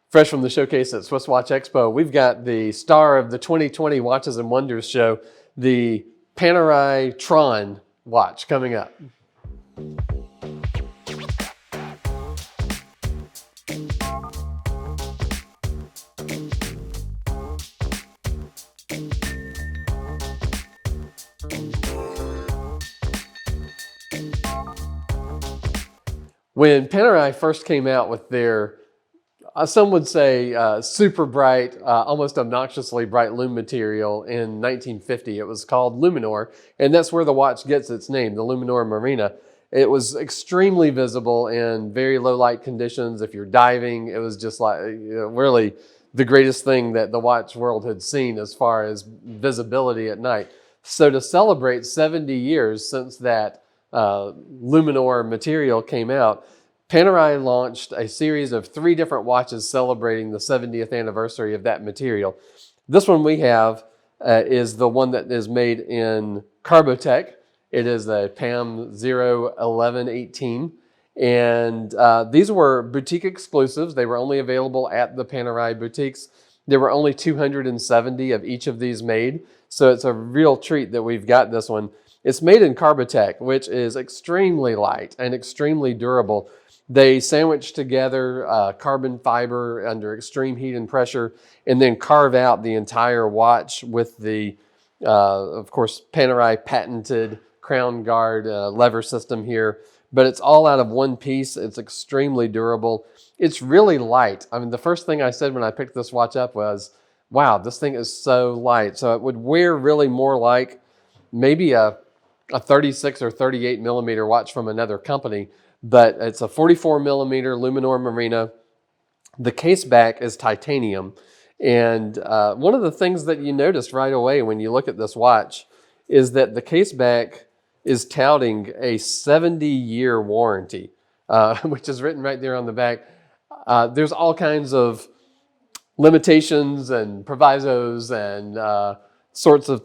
Fresh from the showcase at SwissWatchExpo, we've got the star of the 2020 Watches and Wonders show, the Panerai Tron watch coming up. When Panerai first came out with their some would say super bright, almost obnoxiously bright Lume material in 1950. It was called Luminor, and that's where the watch gets its name, the Luminor Marina. It was extremely visible in very low light conditions. If you're diving, it was just like really the greatest thing that the watch world had seen as far as visibility at night. So to celebrate 70 years since that Luminor material came out, Panerai launched a series of 3 different watches celebrating the 70th anniversary of that material. This one we have is the one that is made in Carbotech. It is a PAM 01118. And these were boutique exclusives. They were only available at the Panerai boutiques. There were only 270 of each of these made. So it's a real treat that we've got this one. It's made in Carbotech, which is extremely light and extremely durable. They sandwich together carbon fiber under extreme heat and pressure and then carve out the entire watch with the, of course, Panerai patented crown guard lever system here. But it's all out of one piece. It's extremely durable. It's really light. I mean, the first thing I said when I picked this watch up was, wow, this thing is so light. So it would wear really more like maybe a 36 or 38 millimeter watch from another company. But it's a 44 millimeter Luminor Marina. The case back is titanium. And one of the things that you notice right away when you look at this watch is that the case back is touting a 70-year warranty, which is written right there on the back. There's all kinds of limitations and provisos and sorts of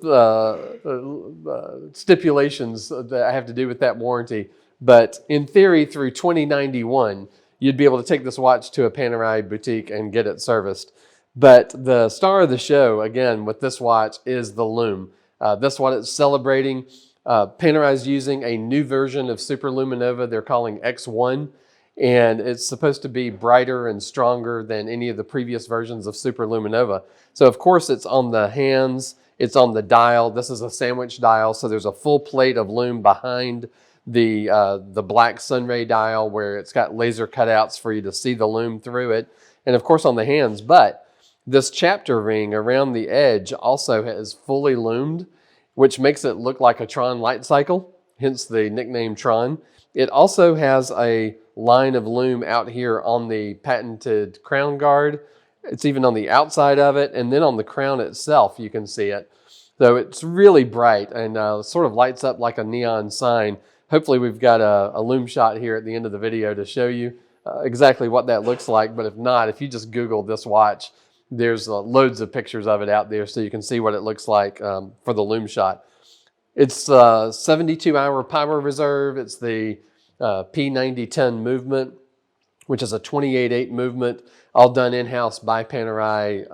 stipulations that have to do with that warranty. But in theory, through 2091, you'd be able to take this watch to a Panerai boutique and get it serviced. But the star of the show, again, with this watch is the Lume. That's what it's celebrating. Panerai is using a new version of Super Luminova they're calling X1, and it's supposed to be brighter and stronger than any of the previous versions of Super Luminova. So, of course, it's on the hands, it's on the dial. This is a sandwich dial, so there's a full plate of Lume behind the black sunray dial where it's got laser cutouts for you to see the Lume through it, and of course on the hands. But this chapter ring around the edge also is fully lumed, which makes it look like a Tron light cycle, hence the nickname Tron. It also has a line of Lume out here on the patented crown guard. It's even on the outside of it, and then on the crown itself you can see it. So it's really bright and sort of lights up like a neon sign. Hopefully we've got a Lume shot here at the end of the video to show you exactly what that looks like. But if not, if you just Google this watch, there's loads of pictures of it out there so you can see what it looks like for the Lume shot. It's 72-hour power reserve. It's the P9010 movement, which is a 28/8 movement, all done in-house by Panerai.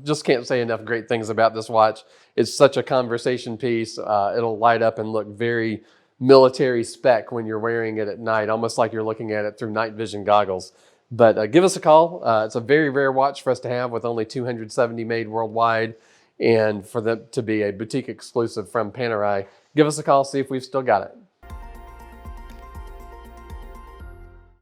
Just can't say enough great things about this watch. It's such a conversation piece. It'll light up and look very military spec when you're wearing it at night, almost like you're looking at it through night vision goggles. But give us a call. It's a very rare watch for us to have with only 270 made worldwide, and for them to be a boutique exclusive from Panerai. Give us a call, see if we've still got it.